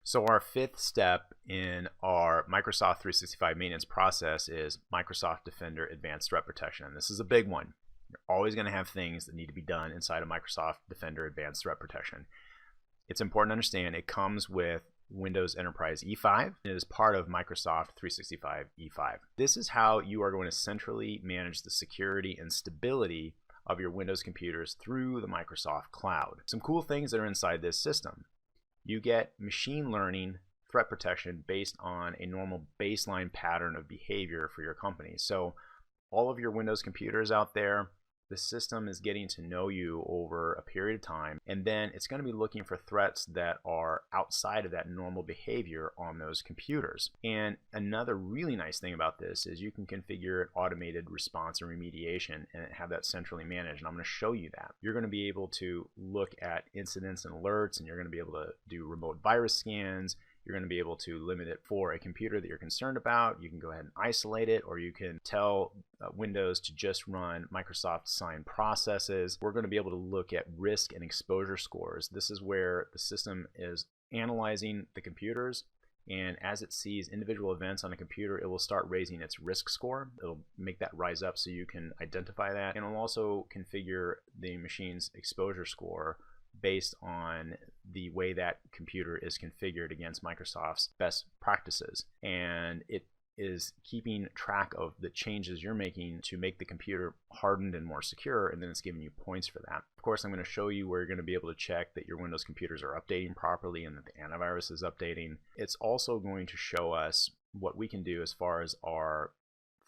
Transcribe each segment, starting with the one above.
So our fifth step in our Microsoft 365 maintenance process is Microsoft Defender Advanced Threat Protection. And this is a big one. You're always going to have things that need to be done inside of Microsoft Defender Advanced Threat Protection. It's important to understand it comes with Windows Enterprise E5. It is part of Microsoft 365 E5. This is how you are going to centrally manage the security and stability of your Windows computers through the Microsoft Cloud. Some cool things that are inside this system. You get machine learning threat protection based on a normal baseline pattern of behavior for your company. So all of your Windows computers out there, the system is getting to know you over a period of time, and then it's going to be looking for threats that are outside of that normal behavior on those computers. And another really nice thing about this is you can configure automated response and remediation and have that centrally managed, and I'm going to show you that. You're going to be able to look at incidents and alerts, and you're going to be able to do remote virus scans. You're going to be able to limit it for a computer that you're concerned about. You can go ahead and isolate it, or you can tell Windows to just run Microsoft signed processes. We're going to be able to look at risk and exposure scores. This is where the system is analyzing the computers, and as it sees individual events on a computer, it will start raising its risk score. It'll make that rise up so you can identify that, and it'll also configure the machine's exposure score based on the way that computer is configured against Microsoft's best practices. And it is keeping track of the changes you're making to make the computer hardened and more secure, and then it's giving you points for that. Of course, I'm going to show you where you're going to be able to check that your Windows computers are updating properly and that the antivirus is updating. It's also going to show us what we can do as far as our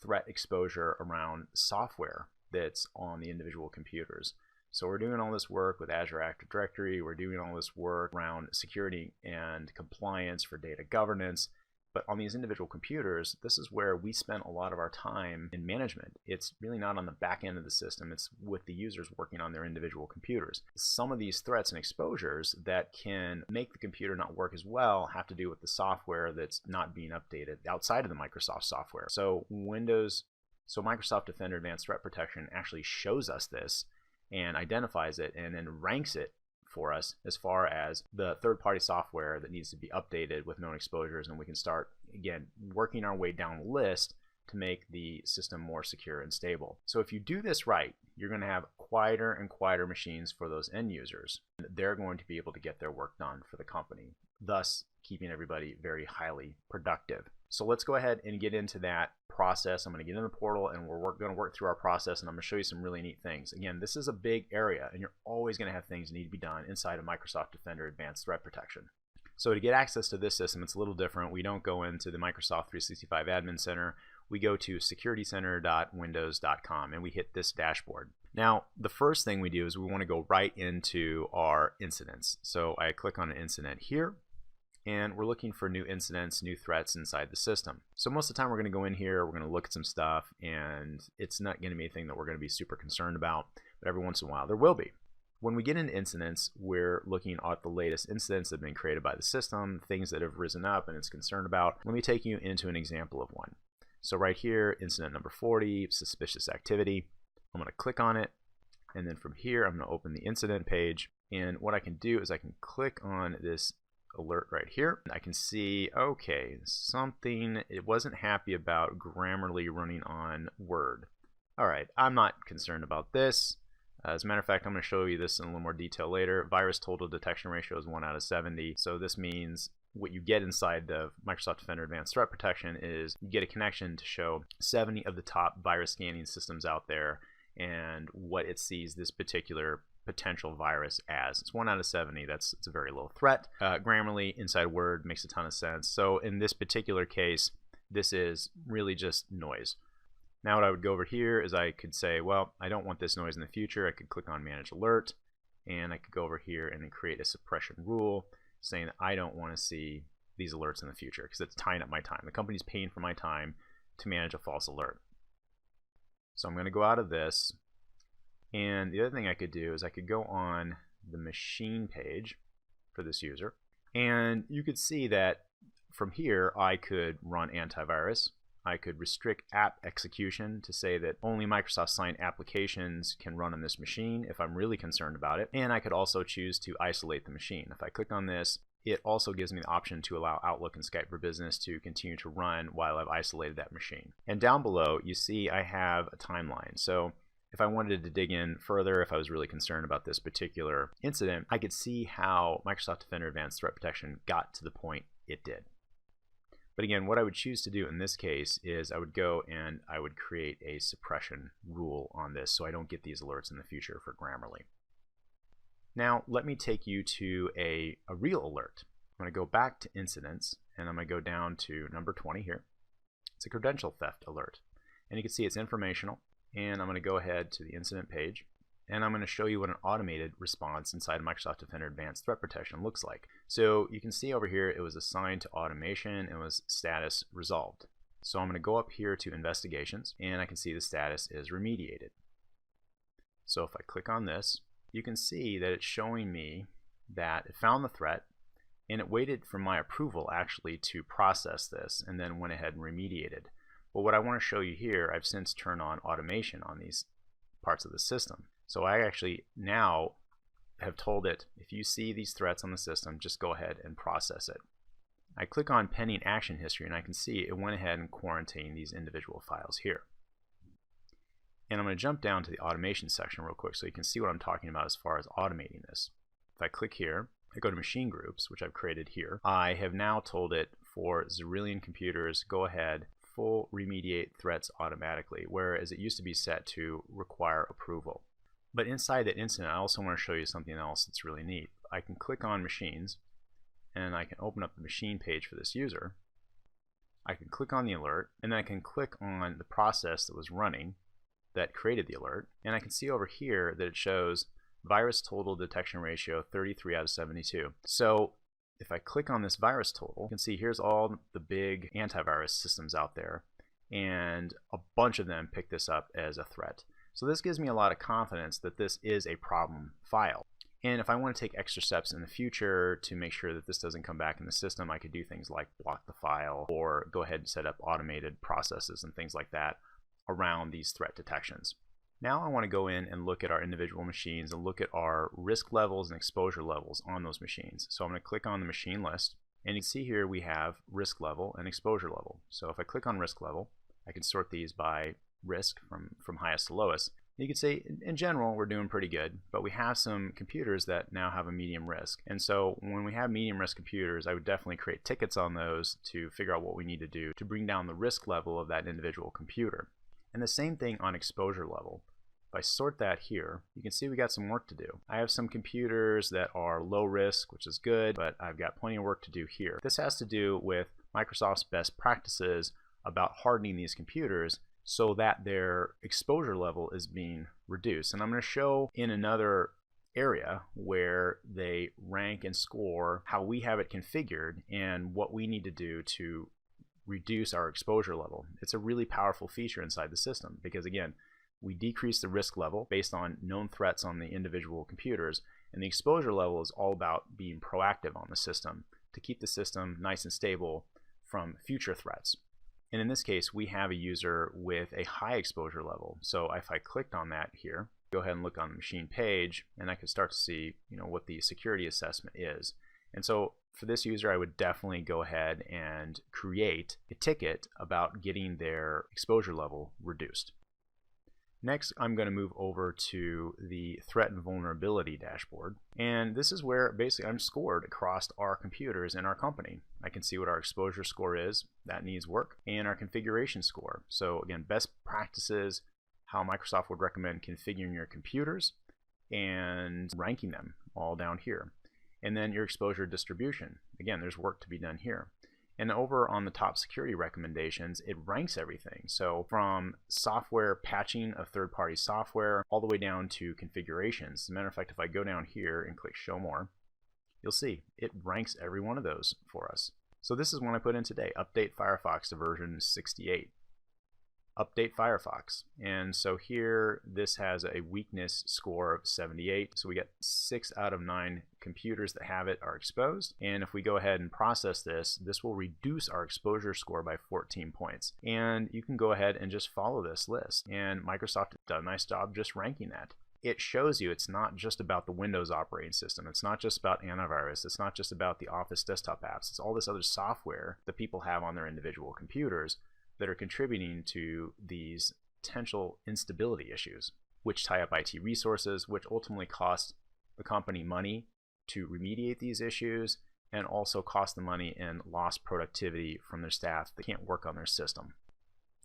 threat exposure around software that's on the individual computers. So we're doing all this work with Azure Active Directory, we're doing all this work around security and compliance for data governance, but on these individual computers, this is where we spend a lot of our time in management. It's really not on the back end of the system, it's with the users working on their individual computers. Some of these threats and exposures that can make the computer not work as well have to do with the software that's not being updated outside of the Microsoft software. So Microsoft Defender Advanced Threat Protection actually shows us this and identifies it and then ranks it for us as far as the third-party software that needs to be updated with known exposures, and we can start, again, working our way down the list to make the system more secure and stable. So if you do this right, you're going to have quieter and quieter machines for those end users. They're going to be able to get their work done for the company, thus keeping everybody very highly productive. So let's go ahead and get into that process. I'm going to get in the portal and we're going to work through our process, and I'm going to show you some really neat things. Again, this is a big area and you're always going to have things that need to be done inside of Microsoft Defender Advanced Threat Protection. So to get access to this system, it's a little different. We don't go into the Microsoft 365 Admin Center. We go to securitycenter.windows.com and we hit this dashboard. Now, the first thing we do is we want to go right into our incidents. So I click on an incident here, and we're looking for new incidents, new threats inside the system. So most of the time we're going to go in here, we're going to look at some stuff, and it's not going to be anything that we're going to be super concerned about, but every once in a while there will be. When we get into incidents, we're looking at the latest incidents that have been created by the system, things that have risen up and it's concerned about. Let me take you into an example of one. So right here, incident number 40, suspicious activity. I'm going to click on it, and then from here I'm going to open the incident page, and what I can do is I can click on this alert right here. I can see, okay, something it wasn't happy about Grammarly running on Word. Alright, I'm not concerned about this. As a matter of fact, I'm going to show you this in a little more detail later. Virus total detection ratio is 1 out of 70. So this means what you get inside the Microsoft Defender Advanced Threat Protection is you get a connection to show 70 of the top virus scanning systems out there and what it sees this particular potential virus as. It's 1 out of 70. It's a very low threat. Grammarly inside Word makes a ton of sense. So in this particular case, this is really just noise. Now what I would go over here is I could say, well, I don't want this noise in the future. I could click on Manage Alert, and I could go over here and then create a suppression rule saying that I don't want to see these alerts in the future because it's tying up my time. The company's paying for my time to manage a false alert. So I'm going to go out of this. And the other thing I could do is I could go on the machine page for this user, and you could see that from here I could run antivirus. I could restrict app execution to say that only Microsoft signed applications can run on this machine if I'm really concerned about it, and I could also choose to isolate the machine. If I click on this, it also gives me the option to allow Outlook and Skype for Business to continue to run while I've isolated that machine. And down below, you see I have a timeline. So if I wanted to dig in further, if I was really concerned about this particular incident, I could see how Microsoft Defender Advanced Threat Protection got to the point it did. But again, what I would choose to do in this case is I would go and I would create a suppression rule on this so I don't get these alerts in the future for Grammarly. Now, let me take you to a real alert. I'm going to go back to incidents, and I'm going to go down to number 20 here. It's a credential theft alert. And you can see it's informational. And I'm going to go ahead to the incident page, and I'm going to show you what an automated response inside Microsoft Defender Advanced Threat Protection looks like. So you can see over here it was assigned to automation and was status resolved. So I'm going to go up here to investigations, and I can see the status is remediated. So if I click on this, you can see that it's showing me that it found the threat, and it waited for my approval actually to process this, and then went ahead and remediated. But what I want to show you here, I've since turned on automation on these parts of the system. So I actually now have told it, if you see these threats on the system, just go ahead and process it. I click on pending action history, and I can see it went ahead and quarantined these individual files here. And I'm going to jump down to the automation section real quick so you can see what I'm talking about as far as automating this. If I click here, I go to machine groups, which I've created here. I have now told it for Zerillion computers, go ahead, full remediate threats automatically, whereas it used to be set to require approval. But inside that incident, I also want to show you something else that's really neat. I can click on machines, and I can open up the machine page for this user. I can click on the alert, and then I can click on the process that was running that created the alert, and I can see over here that it shows virus total detection ratio 33 out of 72. So if I click on this virus total, you can see here's all the big antivirus systems out there, and a bunch of them pick this up as a threat. So this gives me a lot of confidence that this is a problem file. And if I want to take extra steps in the future to make sure that this doesn't come back in the system, I could do things like block the file or go ahead and set up automated processes and things like that around these threat detections. Now I want to go in and look at our individual machines and look at our risk levels and exposure levels on those machines. So I'm going to click on the machine list, and you can see here we have risk level and exposure level. So if I click on risk level, I can sort these by risk from highest to lowest. You can say in general we're doing pretty good, but we have some computers that now have a medium risk. And so when we have medium risk computers, I would definitely create tickets on those to figure out what we need to do to bring down the risk level of that individual computer. And the same thing on exposure level. If I sort that here, you can see we got some work to do. I have some computers that are low risk, which is good, but I've got plenty of work to do here. This has to do with Microsoft's best practices about hardening these computers so that their exposure level is being reduced. And I'm going to show in another area where they rank and score how we have it configured and what we need to do to reduce our exposure level. It's a really powerful feature inside the system because, again, we decrease the risk level based on known threats on the individual computers, and the exposure level is all about being proactive on the system to keep the system nice and stable from future threats. And in this case, we have a user with a high exposure level. So if I clicked on that here, go ahead and look on the machine page, and I can start to see, what the security assessment is. And so for this user, I would definitely go ahead and create a ticket about getting their exposure level reduced. Next, I'm going to move over to the threat and vulnerability dashboard. And this is where basically I'm scored across our computers in our company. I can see what our exposure score is, that needs work, and our configuration score. So again, best practices, how Microsoft would recommend configuring your computers and ranking them all down here. And then your exposure distribution. Again, there's work to be done here. And over on the top security recommendations, it ranks everything. So from software patching of third-party software all the way down to configurations. As a matter of fact, if I go down here and click Show More, you'll see it ranks every one of those for us. So this is one I put in today, Update Firefox to version 68. Update Firefox. And so here, this has a weakness score of 78. So we get 6 out of 9 computers that have it are exposed. And if we go ahead and process this, this will reduce our exposure score by 14 points. And you can go ahead and just follow this list. And Microsoft did a nice job just ranking that. it shows you it's not just about the Windows operating system. It's not just about antivirus. It's not just about the Office desktop apps. It's all this other software that people have on their individual computers that are contributing to these potential instability issues, which tie up IT resources, which ultimately cost the company money to remediate these issues, and also cost the money in lost productivity from their staff that can't work on their system.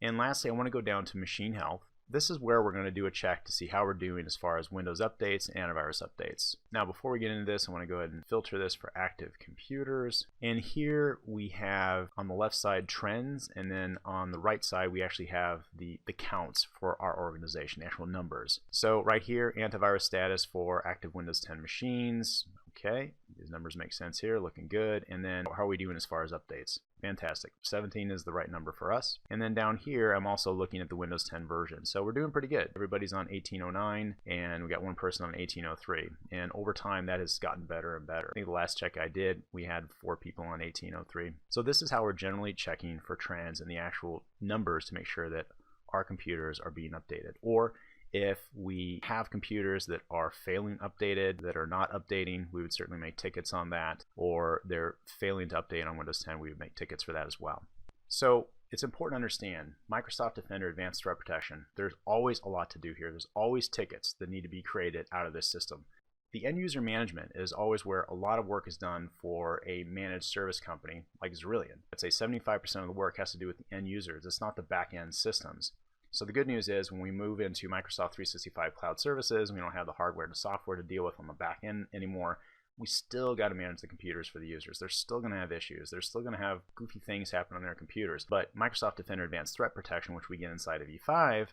And lastly, I want to go down to machine health. This is where we're going to do a check to see how we're doing as far as Windows updates and antivirus updates. Now, before we get into this, I want to go ahead and filter this for active computers. And here we have on the left side trends, and then on the right side we actually have the counts for our organization, the actual numbers. So right here, antivirus status for active Windows 10 machines. Okay, these numbers make sense here, looking good. And then how are we doing as far as updates? Fantastic. 17 is the right number for us. And then down here, I'm also looking at the Windows 10 version. So we're doing pretty good. Everybody's on 1809, and we got one person on 1803. And over time, that has gotten better and better. I think the last check I did, we had 4 people on 1803. So this is how we're generally checking for trends and the actual numbers to make sure that our computers are being updated. Or if we have computers that are failing updated, that are not updating, we would certainly make tickets on that. Or they're failing to update on Windows 10, we would make tickets for that as well. So it's important to understand Microsoft Defender Advanced Threat Protection. There's always a lot to do here. There's always tickets that need to be created out of this system. The end user management is always where a lot of work is done for a managed service company like Xerillion. I'd say 75% of the work has to do with the end users. It's not the back end systems. So the good news is when we move into Microsoft 365 Cloud Services, and we don't have the hardware and the software to deal with on the back end anymore, we still got to manage the computers for the users. They're still going to have issues. They're still going to have goofy things happen on their computers. But Microsoft Defender Advanced Threat Protection, which we get inside of E5,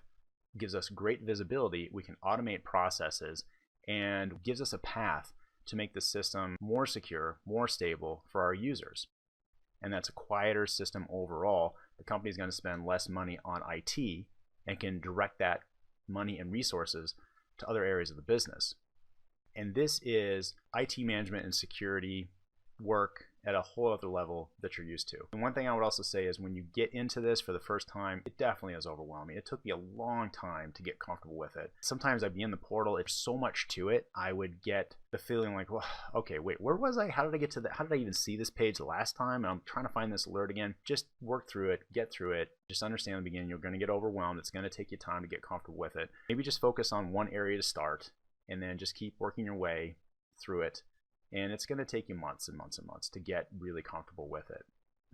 gives us great visibility. We can automate processes and gives us a path to make the system more secure, more stable for our users. And that's a quieter system overall. The company's going to spend less money on IT and can direct that money and resources to other areas of the business. And this is IT management and security work at a whole other level that you're used to. And one thing I would also say is when you get into this for the first time, it definitely is overwhelming. It took me a long time to get comfortable with it. Sometimes I'd be in the portal, it's so much to it, I would get the feeling like, well, okay, wait, where was I? How did I get to that? How did I even see this page the last time? And I'm trying to find this alert again. Just work through it, get through it. Just understand in the beginning, you're going to get overwhelmed. It's going to take you time to get comfortable with it. Maybe just focus on one area to start and then just keep working your way through it. And it's going to take you months and months and months to get really comfortable with it.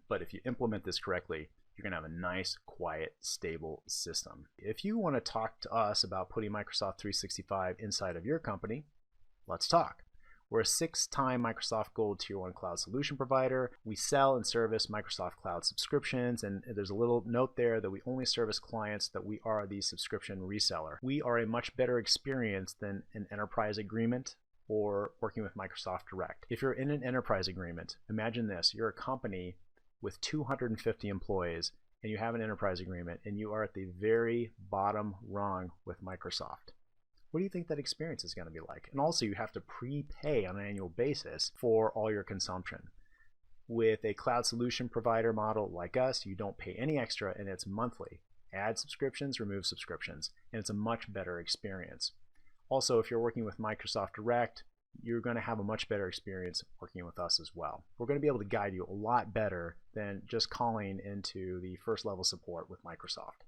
But if you implement this correctly, you're going to have a nice, quiet, stable system. If you want to talk to us about putting Microsoft 365 inside of your company, let's talk. We're a 6-time Microsoft Gold Tier 1 cloud solution provider. We sell and service Microsoft Cloud subscriptions, and there's a little note there that we only service clients that we are the subscription reseller. We are a much better experience than an enterprise agreement or working with Microsoft Direct. If you're in an enterprise agreement, imagine this, you're a company with 250 employees and you have an enterprise agreement and you are at the very bottom rung with Microsoft. What do you think that experience is going to be like? And also you have to prepay on an annual basis for all your consumption. With a cloud solution provider model like us, you don't pay any extra and it's monthly. Add subscriptions, remove subscriptions, and it's a much better experience. Also, if you're working with Microsoft Direct, you're going to have a much better experience working with us as well. We're going to be able to guide you a lot better than just calling into the first level support with Microsoft.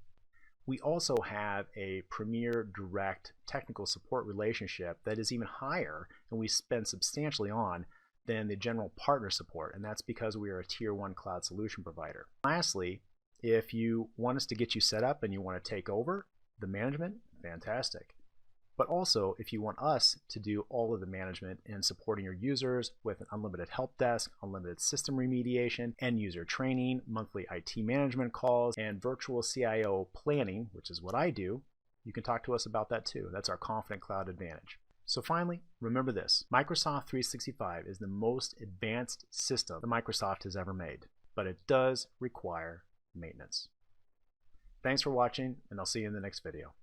We also have a premier direct technical support relationship that is even higher and we spend substantially on than the general partner support, and that's because we are a Tier 1 cloud solution provider. Lastly, if you want us to get you set up and you want to take over the management, fantastic. But also, if you want us to do all of the management and supporting your users with an unlimited help desk, unlimited system remediation, end user training, monthly IT management calls, and virtual CIO planning, which is what I do, you can talk to us about that too. That's our Confident Cloud Advantage. So finally, remember this, Microsoft 365 is the most advanced system that Microsoft has ever made, but it does require maintenance. Thanks for watching, and I'll see you in the next video.